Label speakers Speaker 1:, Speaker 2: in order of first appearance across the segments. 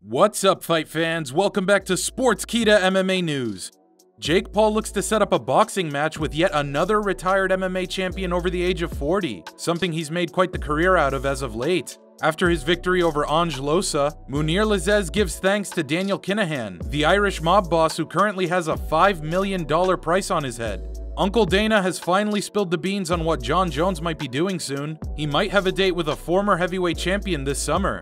Speaker 1: What's up, fight fans? Welcome back to Sportskeeda MMA News. Jake Paul looks to set up a boxing match with yet another retired MMA champion over the age of 40, something he's made quite the career out of as of late. After his victory over Ange Loosa, Mounir Lazzez gives thanks to Daniel Kinahan, the Irish mob boss who currently has a $5 million price on his head. Uncle Dana has finally spilled the beans on what Jon Jones might be doing soon. He might have a date with a former heavyweight champion this summer.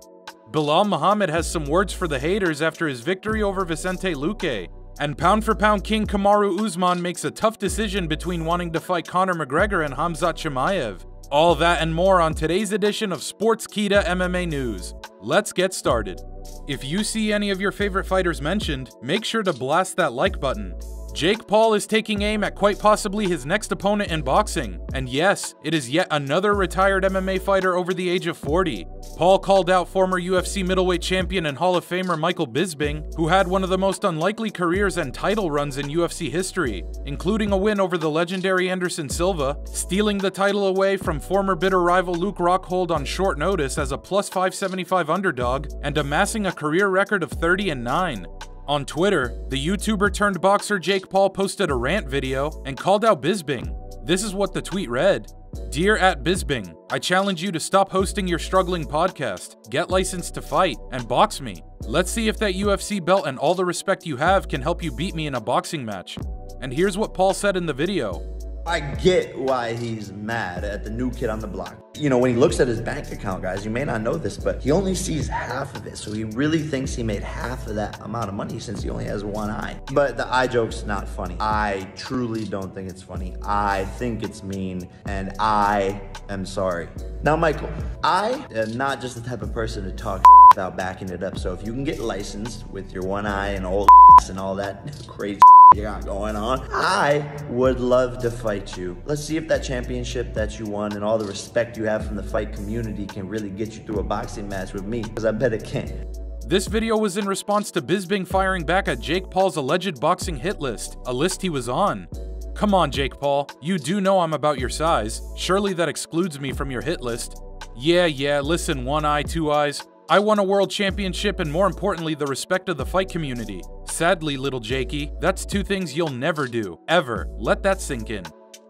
Speaker 1: Belal Muhammad has some words for the haters after his victory over Vicente Luque. And pound-for-pound king Kamaru Usman makes a tough decision between wanting to fight Conor McGregor and Khamzat Chimaev. All that and more on today's edition of Sportskeeda MMA News. Let's get started. If you see any of your favorite fighters mentioned, make sure to blast that like button. Jake Paul is taking aim at quite possibly his next opponent in boxing. And yes, it is yet another retired MMA fighter over the age of 40. Paul called out former UFC middleweight champion and Hall of Famer Michael Bisping, who had one of the most unlikely careers and title runs in UFC history, including a win over the legendary Anderson Silva, stealing the title away from former bitter rival Luke Rockhold on short notice as a plus 575 underdog, and amassing a career record of 30-9. On Twitter, the YouTuber turned boxer Jake Paul posted a rant video and called out Bisping. This is what the tweet read. "Dear @Bisping, I challenge you to stop hosting your struggling podcast, get licensed to fight, and box me. Let's see if that UFC belt and all the respect you have can help you beat me in a boxing match." And here's what Paul said in the video.
Speaker 2: I get why he's mad at the new kid on the block. You know, when he looks at his bank account, guys, you may not know this, but he only sees half of it. So he really thinks he made half of that amount of money since he only has one eye. But the eye joke's not funny. I truly don't think it's funny. I think it's mean, and I am sorry. Now, Michael, I am not just the type of person to talk without backing it up. So if you can get licensed with your one eye and old and all that crazy you got going on, I would love to fight you. Let's see if that championship that you won and all the respect you have from the fight community can really get you through a boxing match with me, because I bet it can.
Speaker 1: This video was in response to Bisping firing back at Jake Paul's alleged boxing hit list, a list he was on. Come on, Jake Paul, you do know I'm about your size. Surely that excludes me from your hit list. Yeah, listen, one eye, two eyes. I won a world championship and more importantly, the respect of the fight community. Sadly, little Jakey, that's two things you'll never do, ever. Let that sink in.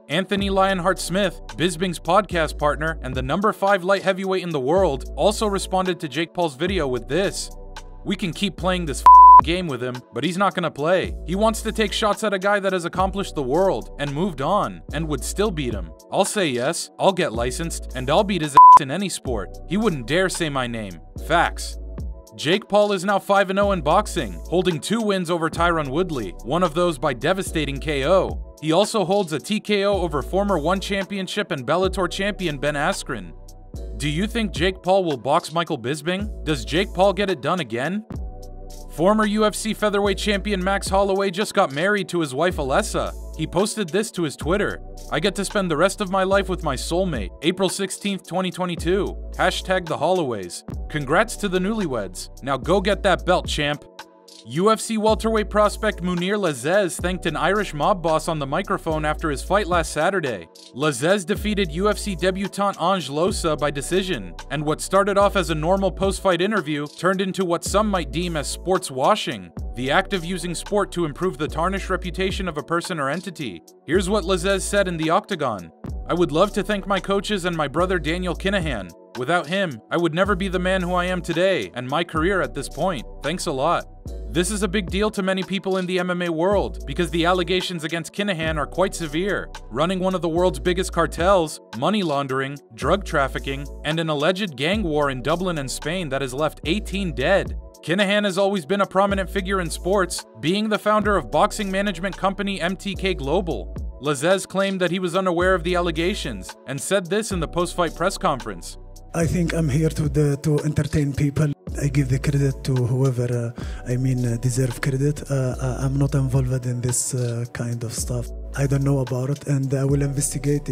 Speaker 1: Anthony Lionheart Smith, Bisping's podcast partner and the number 5 light heavyweight in the world, also responded to Jake Paul's video with this. "We can keep playing this game with him, but he's not gonna play. He wants to take shots at a guy that has accomplished the world and moved on and would still beat him. I'll say yes, I'll get licensed, and I'll beat his ass in any sport. He wouldn't dare say my name. Facts." Jake Paul is now 5-0 in boxing, holding 2 wins over Tyron Woodley, one of those by devastating KO. He also holds a TKO over former ONE Championship and Bellator champion Ben Askren. Do you think Jake Paul will box Michael Bisping? Does Jake Paul get it done again? Former UFC featherweight champion Max Holloway just got married to his wife Alessa. He posted this to his Twitter. "I get to spend the rest of my life with my soulmate, April 16th, 2022. Hashtag the Holloways. Congrats to the newlyweds. Now go get that belt, champ." UFC welterweight prospect Mounir Lazzez thanked an Irish mob boss on the microphone after his fight last Saturday. Lazzez defeated UFC debutant Ange Loosa by decision, and what started off as a normal post-fight interview turned into what some might deem as sports washing, the act of using sport to improve the tarnished reputation of a person or entity. Here's what Lazzez said in the Octagon. "I would love to thank my coaches and my brother Daniel Kinahan. Without him, I would never be the man who I am today and my career at this point. Thanks a lot." This is a big deal to many people in the MMA world because the allegations against Kinahan are quite severe, running one of the world's biggest cartels, money laundering, drug trafficking, and an alleged gang war in Dublin and Spain that has left 18 dead. Kinahan has always been a prominent figure in sports, being the founder of boxing management company MTK Global. Lazzez claimed that he was unaware of the allegations and said this in the post-fight press conference.
Speaker 3: "I think I'm here to entertain people. I give the credit to whoever deserve credit. I'm not involved in this kind of stuff. I don't know about it, and I will investigate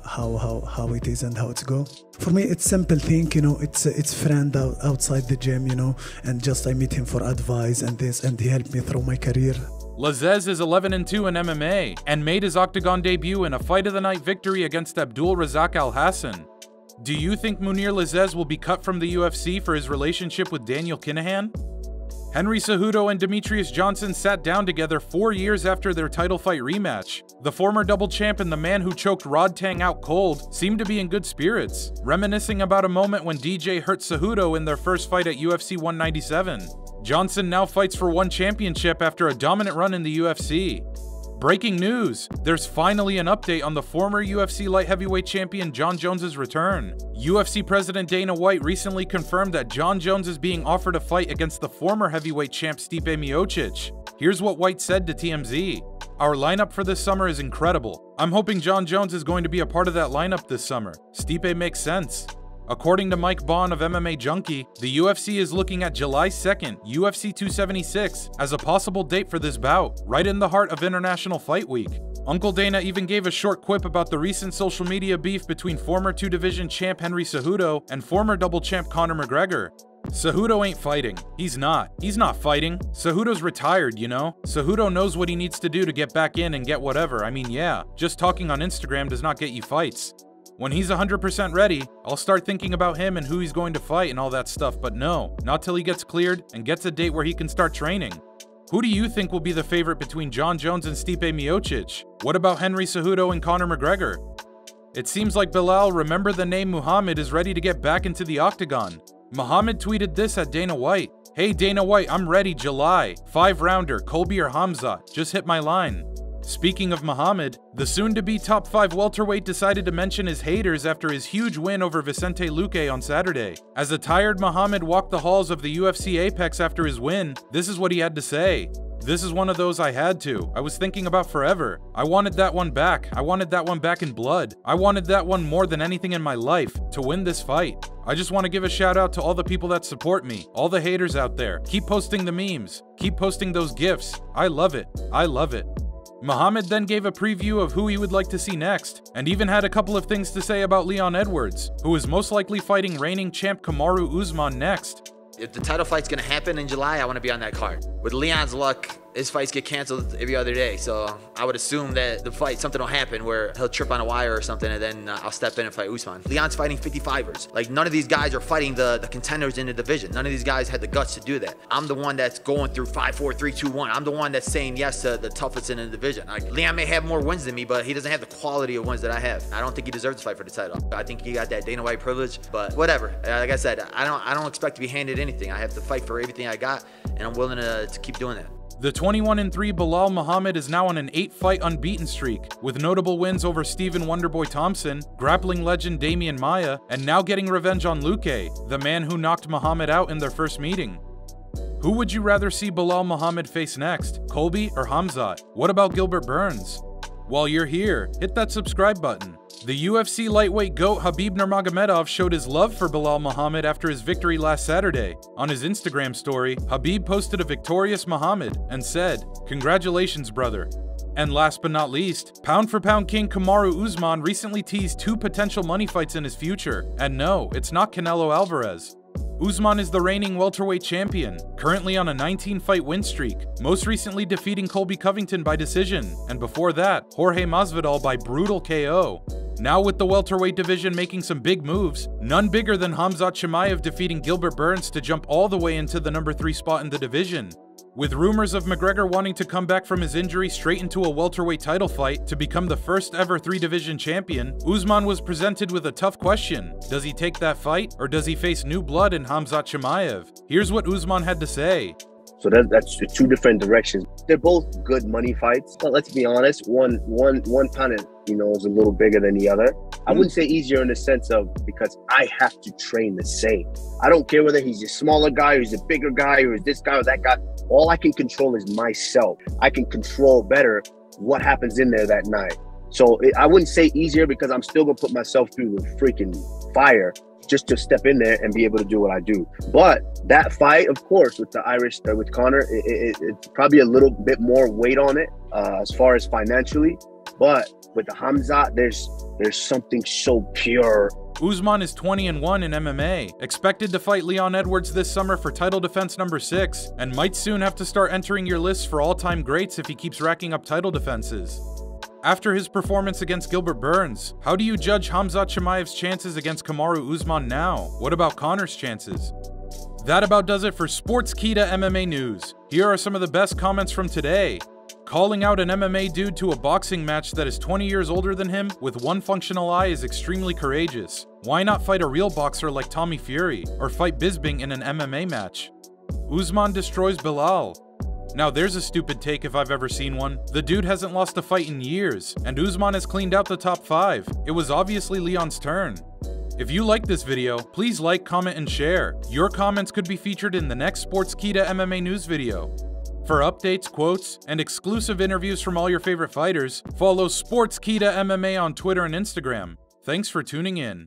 Speaker 3: how it is and how it's go. For me, it's simple thing, you know. It's friend outside the gym, you know, and just I meet him for advice and this, and he helped me through my career."
Speaker 1: Lazzez is 11-2 in MMA and made his Octagon debut in a fight of the night victory against Abdul Razak Al Hassan. Do you think Mounir Lazzez will be cut from the UFC for his relationship with Daniel Kinahan? Henry Cejudo and Demetrius Johnson sat down together 4 years after their title fight rematch. The former double champ and the man who choked Rod Tang out cold seemed to be in good spirits, reminiscing about a moment when DJ hurt Cejudo in their first fight at UFC 197. Johnson now fights for one championship after a dominant run in the UFC. Breaking news! There's finally an update on the former UFC light heavyweight champion Jon Jones' return. UFC President Dana White recently confirmed that Jon Jones is being offered a fight against the former heavyweight champ Stipe Miocic. Here's what White said to TMZ. Our lineup for this summer is incredible. I'm hoping Jon Jones is going to be a part of that lineup this summer. Stipe makes sense. According to Mike Bond of MMA Junkie, the UFC is looking at July 2nd, UFC 276, as a possible date for this bout, right in the heart of International Fight Week. Uncle Dana even gave a short quip about the recent social media beef between former two-division champ Henry Cejudo and former double champ Conor McGregor. Cejudo ain't fighting. He's not. He's not fighting. Cejudo's retired, you know? Cejudo knows what he needs to do to get back in and get whatever. I mean, yeah, just talking on Instagram does not get you fights. When he's 100% ready, I'll start thinking about him and who he's going to fight and all that stuff, but no, not till he gets cleared and gets a date where he can start training. Who do you think will be the favorite between Jon Jones and Stipe Miocic? What about Henry Cejudo and Conor McGregor? It seems like Belal, remember the name Muhammad, is ready to get back into the Octagon. Muhammad tweeted this at Dana White. Hey Dana White, I'm ready, July. 5-rounder, Colby or Khamzat, just hit my line. Speaking of Muhammad, the soon-to-be top 5 welterweight decided to mention his haters after his huge win over Vicente Luque on Saturday. As a tired Muhammad walked the halls of the UFC Apex after his win, this is what he had to say. This is one of those I had to. I was thinking about forever. I wanted that one back. I wanted that one back in blood. I wanted that one more than anything in my life, to win this fight. I just want to give a shout out to all the people that support me, all the haters out there. Keep posting the memes. Keep posting those GIFs. I love it. I love it. Muhammad then gave a preview of who he would like to see next, and even had a couple of things to say about Leon Edwards, who is most likely fighting reigning champ Kamaru Usman next.
Speaker 4: If the title fight's gonna happen in July, I wanna be on that card. With Leon's luck, his fights get canceled every other day, so I would assume that the fight, something will happen where he'll trip on a wire or something, and then I'll step in and fight Usman. Leon's fighting 55ers. Like, none of these guys are fighting the contenders in the division. None of these guys had the guts to do that. I'm the one that's going through 5, 4, 3, 2, 1. I'm the one that's saying yes to the toughest in the division. Like, Leon may have more wins than me, but he doesn't have the quality of wins that I have. I don't think he deserves to fight for the title. I think he got that Dana White privilege, but whatever. Like I said, I don't expect to be handed anything. I have to fight for everything I got, and I'm willing to keep doing that.
Speaker 1: The 21-3 Belal Muhammad is now on an 8-fight unbeaten streak, with notable wins over Stephen Wonderboy Thompson, grappling legend Damian Maia, and now getting revenge on Luque, the man who knocked Muhammad out in their first meeting. Who would you rather see Belal Muhammad face next, Colby or Khamzat? What about Gilbert Burns? While you're here, hit that subscribe button. The UFC lightweight GOAT Khabib Nurmagomedov showed his love for Belal Muhammad after his victory last Saturday. On his Instagram story, Khabib posted a victorious Muhammad and said, "Congratulations, brother." And last but not least, pound-for-pound king Kamaru Usman recently teased 2 potential money fights in his future. And no, it's not Canelo Alvarez. Usman is the reigning welterweight champion, currently on a 19-fight win streak, most recently defeating Colby Covington by decision, and before that, Jorge Masvidal by brutal KO. Now with the welterweight division making some big moves, none bigger than Khamzat Chimaev defeating Gilbert Burns to jump all the way into the number 3 spot in the division. With rumors of McGregor wanting to come back from his injury straight into a welterweight title fight to become the first ever 3-division champion, Usman was presented with a tough question. Does he take that fight, or does he face new blood in Khamzat Chimaev? Here's what Usman had to say.
Speaker 5: So that's 2 different directions. They're both good money fights, but let's be honest, one kind of, is a little bigger than the other. I wouldn't say easier in the sense of because I have to train the same. I don't care whether he's a smaller guy, or he's a bigger guy, or is this guy or that guy. All I can control is myself. I can control better what happens in there that night. So I wouldn't say easier because I'm still gonna put myself through the freaking fire just to step in there and be able to do what I do. But that fight, of course, with the Irish, with Conor, it's probably a little bit more weight on it as far as financially. But with the Khamzat, there's something so pure.
Speaker 1: Usman is 20-1 in MMA, expected to fight Leon Edwards this summer for title defense number 6, and might soon have to start entering your lists for all-time greats if he keeps racking up title defenses. After his performance against Gilbert Burns, how do you judge Khamzat Chimaev's chances against Kamaru Usman now? What about Conor's chances? That about does it for Sportskeeda MMA news. Here are some of the best comments from today. Calling out an MMA dude to a boxing match that is 20 years older than him with one functional eye is extremely courageous. Why not fight a real boxer like Tommy Fury, or fight Bisping in an MMA match? Usman destroys Belal. Now there's a stupid take if I've ever seen one. The dude hasn't lost a fight in years, and Usman has cleaned out the top 5. It was obviously Leon's turn. If you liked this video, please like, comment, and share. Your comments could be featured in the next Sportskeeda MMA news video. For updates, quotes, and exclusive interviews from all your favorite fighters, follow Sportskeeda MMA on Twitter and Instagram. Thanks for tuning in.